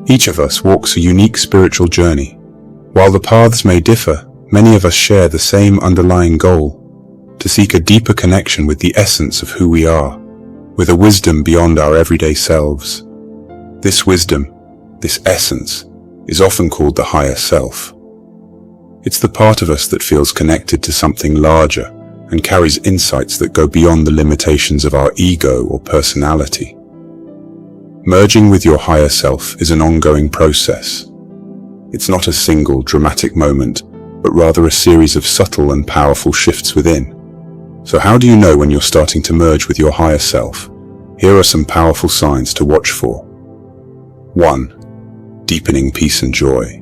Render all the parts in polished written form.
Each of us walks a unique spiritual journey. While the paths may differ, many of us share the same underlying goal: to seek a deeper connection with the essence of who we are, with a wisdom beyond our everyday selves. This wisdom, this essence, is often called the higher self. It's the part of us that feels connected to something larger and carries insights that go beyond the limitations of our ego or personality. Merging with your higher self is an ongoing process. It's not a single dramatic moment, but rather a series of subtle and powerful shifts within. So how do you know when you're starting to merge with your higher self? Here are some powerful signs to watch for. 1. Deepening peace and joy.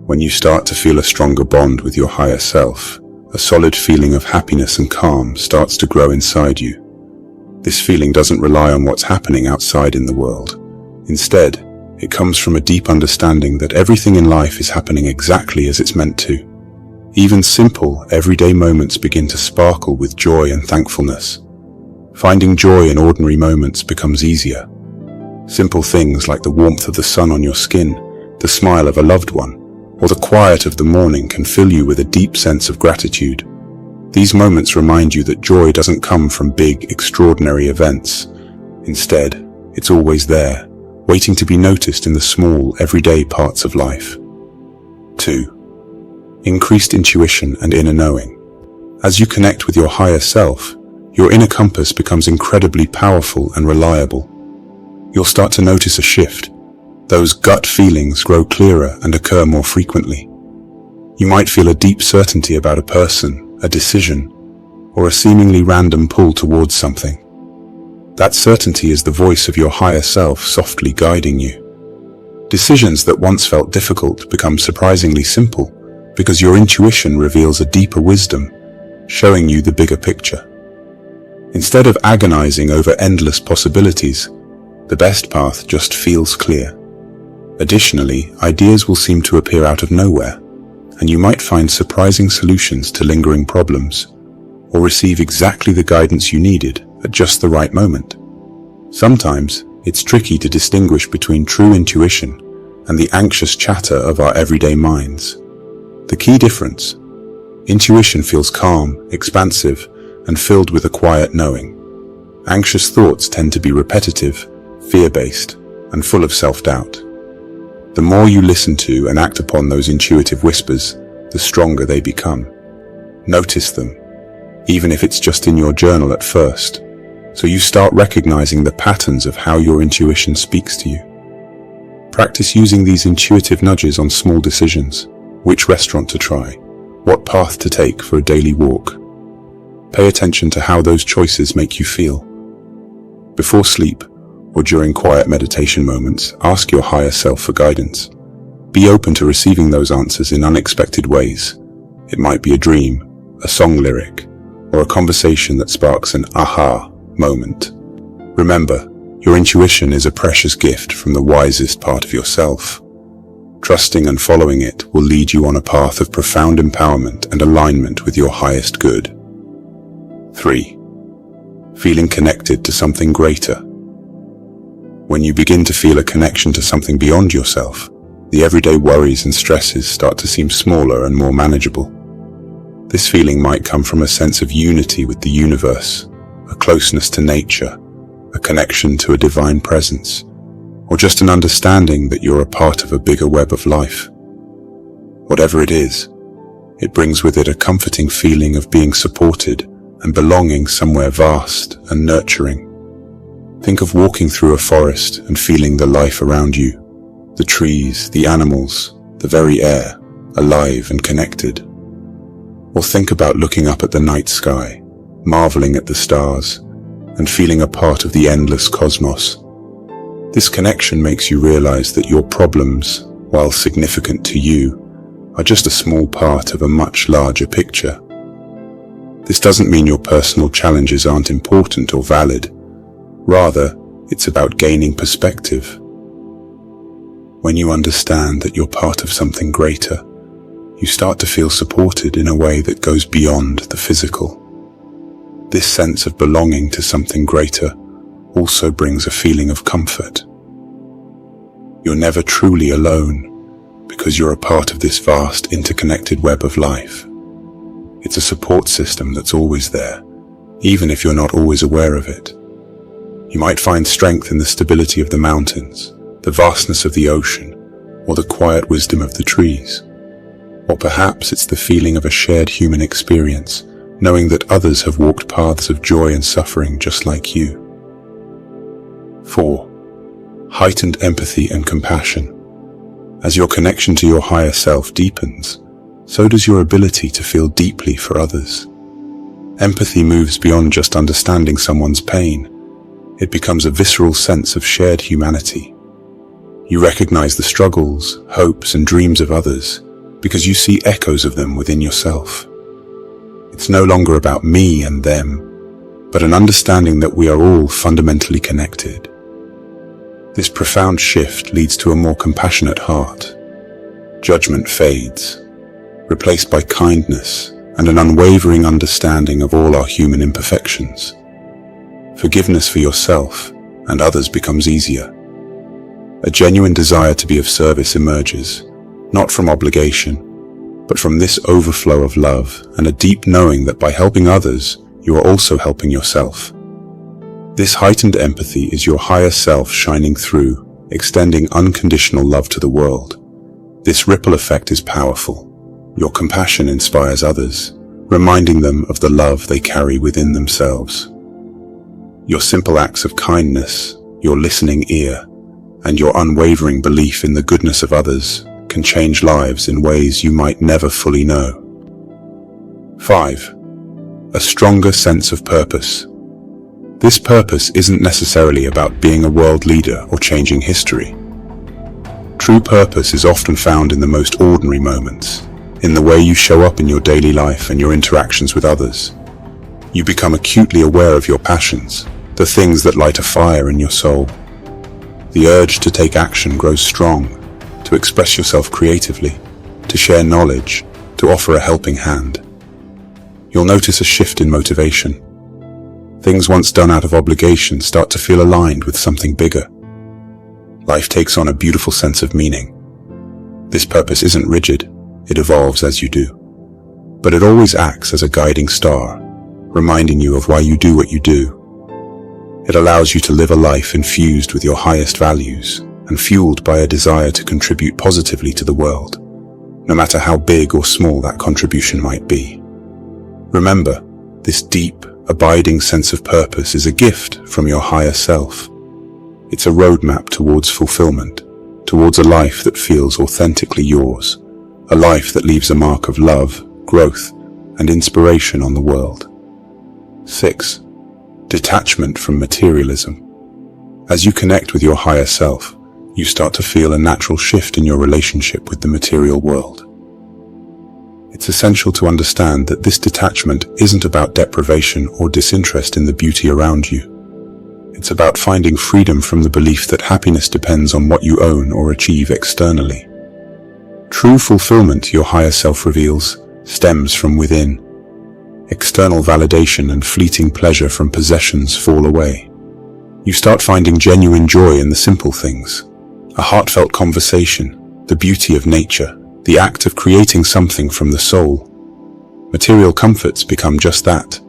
When you start to feel a stronger bond with your higher self, a solid feeling of happiness and calm starts to grow inside you. This feeling doesn't rely on what's happening outside in the world. Instead, it comes from a deep understanding that everything in life is happening exactly as it's meant to. Even simple, everyday moments begin to sparkle with joy and thankfulness. Finding joy in ordinary moments becomes easier. Simple things like the warmth of the sun on your skin, the smile of a loved one, or the quiet of the morning can fill you with a deep sense of gratitude. These moments remind you that joy doesn't come from big, extraordinary events. Instead, it's always there, waiting to be noticed in the small, everyday parts of life. 2. Increased intuition and inner knowing. As you connect with your higher self, your inner compass becomes incredibly powerful and reliable. You'll start to notice a shift. Those gut feelings grow clearer and occur more frequently. You might feel a deep certainty about a person, a decision, or a seemingly random pull towards something. That certainty is the voice of your higher self softly guiding you. Decisions that once felt difficult become surprisingly simple because your intuition reveals a deeper wisdom, showing you the bigger picture. Instead of agonizing over endless possibilities, the best path just feels clear. Additionally, ideas will seem to appear out of nowhere, and you might find surprising solutions to lingering problems, or receive exactly the guidance you needed at just the right moment. Sometimes, it's tricky to distinguish between true intuition and the anxious chatter of our everyday minds. The key difference: intuition feels calm, expansive, and filled with a quiet knowing. Anxious thoughts tend to be repetitive, fear-based, and full of self-doubt. The more you listen to and act upon those intuitive whispers, the stronger they become. Notice them, even if it's just in your journal at first, so you start recognizing the patterns of how your intuition speaks to you. Practice using these intuitive nudges on small decisions: which restaurant to try, what path to take for a daily walk. Pay attention to how those choices make you feel. Before sleep, or during quiet meditation moments, ask your higher self for guidance. Be open to receiving those answers in unexpected ways. It might be a dream, a song lyric, or a conversation that sparks an aha moment. Remember, your intuition is a precious gift from the wisest part of yourself. Trusting and following it will lead you on a path of profound empowerment and alignment with your highest good. 3. Feeling connected to something greater. When you begin to feel a connection to something beyond yourself, the everyday worries and stresses start to seem smaller and more manageable. This feeling might come from a sense of unity with the universe, a closeness to nature, a connection to a divine presence, or just an understanding that you're a part of a bigger web of life. Whatever it is, it brings with it a comforting feeling of being supported and belonging somewhere vast and nurturing. Think of walking through a forest and feeling the life around you, the trees, the animals, the very air, alive and connected. Or think about looking up at the night sky, marveling at the stars, and feeling a part of the endless cosmos. This connection makes you realize that your problems, while significant to you, are just a small part of a much larger picture. This doesn't mean your personal challenges aren't important or valid. Rather, it's about gaining perspective. When you understand that you're part of something greater, you start to feel supported in a way that goes beyond the physical. This sense of belonging to something greater also brings a feeling of comfort. You're never truly alone, because you're a part of this vast, interconnected web of life. It's a support system that's always there, even if you're not always aware of it. You might find strength in the stability of the mountains, the vastness of the ocean, or the quiet wisdom of the trees. Or perhaps it's the feeling of a shared human experience, knowing that others have walked paths of joy and suffering just like you. 4. Heightened empathy and compassion. As your connection to your higher self deepens, so does your ability to feel deeply for others. Empathy moves beyond just understanding someone's pain. It becomes a visceral sense of shared humanity. You recognize the struggles, hopes, and dreams of others because you see echoes of them within yourself. It's no longer about me and them, but an understanding that we are all fundamentally connected. This profound shift leads to a more compassionate heart. Judgment fades, replaced by kindness and an unwavering understanding of all our human imperfections. Forgiveness for yourself and others becomes easier. A genuine desire to be of service emerges, not from obligation, but from this overflow of love and a deep knowing that by helping others, you are also helping yourself. This heightened empathy is your higher self shining through, extending unconditional love to the world. This ripple effect is powerful. Your compassion inspires others, reminding them of the love they carry within themselves. Your simple acts of kindness, your listening ear, and your unwavering belief in the goodness of others can change lives in ways you might never fully know. 5. A stronger sense of purpose. This purpose isn't necessarily about being a world leader or changing history. True purpose is often found in the most ordinary moments, in the way you show up in your daily life and your interactions with others. You become acutely aware of your passions, the things that light a fire in your soul. The urge to take action grows strong, to express yourself creatively, to share knowledge, to offer a helping hand. You'll notice a shift in motivation. Things once done out of obligation start to feel aligned with something bigger. Life takes on a beautiful sense of meaning. This purpose isn't rigid, it evolves as you do. But it always acts as a guiding star, reminding you of why you do what you do. It allows you to live a life infused with your highest values and fueled by a desire to contribute positively to the world, no matter how big or small that contribution might be. Remember, this deep, abiding sense of purpose is a gift from your higher self. It's a roadmap towards fulfillment, towards a life that feels authentically yours, a life that leaves a mark of love, growth, and inspiration on the world. 6. Detachment from materialism. As you connect with your higher self, you start to feel a natural shift in your relationship with the material world. It's essential to understand that this detachment isn't about deprivation or disinterest in the beauty around you. It's about finding freedom from the belief that happiness depends on what you own or achieve externally. True fulfillment, your higher self reveals, stems from within. External validation and fleeting pleasure from possessions fall away. You start finding genuine joy in the simple things. A heartfelt conversation, the beauty of nature, the act of creating something from the soul. Material comforts become just that,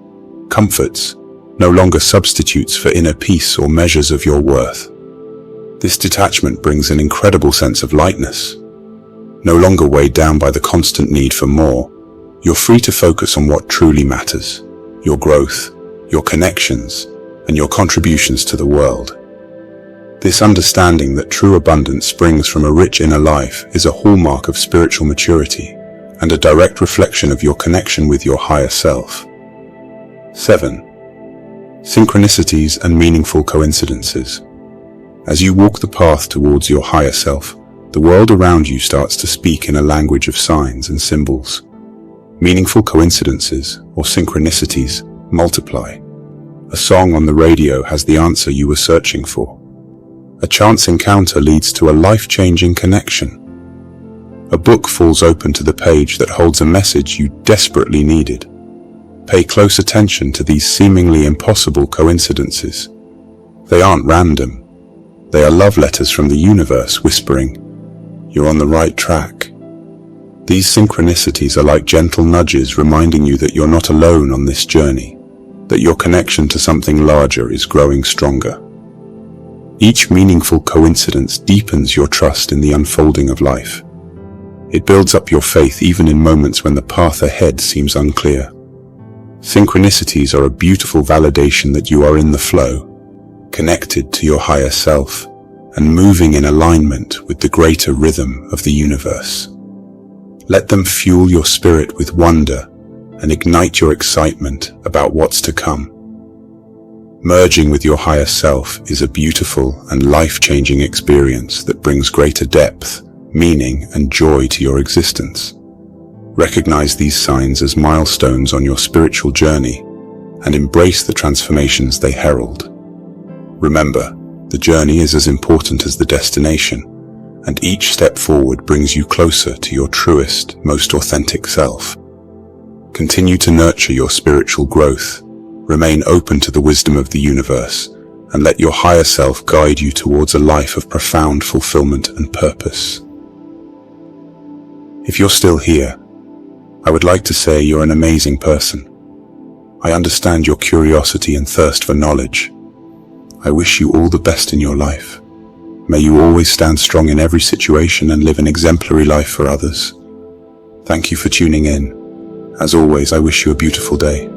comforts, no longer substitutes for inner peace or measures of your worth. This detachment brings an incredible sense of lightness. No longer weighed down by the constant need for more, you're free to focus on what truly matters, your growth, your connections, and your contributions to the world. This understanding that true abundance springs from a rich inner life is a hallmark of spiritual maturity and a direct reflection of your connection with your higher self. 7. Synchronicities and meaningful coincidences. As you walk the path towards your higher self, the world around you starts to speak in a language of signs and symbols. Meaningful coincidences, or synchronicities, multiply. A song on the radio has the answer you were searching for. A chance encounter leads to a life-changing connection. A book falls open to the page that holds a message you desperately needed. Pay close attention to these seemingly impossible coincidences. They aren't random. They are love letters from the universe whispering, "You're on the right track." These synchronicities are like gentle nudges reminding you that you're not alone on this journey, that your connection to something larger is growing stronger. Each meaningful coincidence deepens your trust in the unfolding of life. It builds up your faith even in moments when the path ahead seems unclear. Synchronicities are a beautiful validation that you are in the flow, connected to your higher self, and moving in alignment with the greater rhythm of the universe. Let them fuel your spirit with wonder and ignite your excitement about what's to come. Merging with your higher self is a beautiful and life-changing experience that brings greater depth, meaning, and joy to your existence. Recognize these signs as milestones on your spiritual journey and embrace the transformations they herald. Remember, the journey is as important as the destination, and each step forward brings you closer to your truest, most authentic self. Continue to nurture your spiritual growth, remain open to the wisdom of the universe, and let your higher self guide you towards a life of profound fulfillment and purpose. If you're still here, I would like to say you're an amazing person. I understand your curiosity and thirst for knowledge. I wish you all the best in your life. May you always stand strong in every situation and live an exemplary life for others. Thank you for tuning in. As always, I wish you a beautiful day.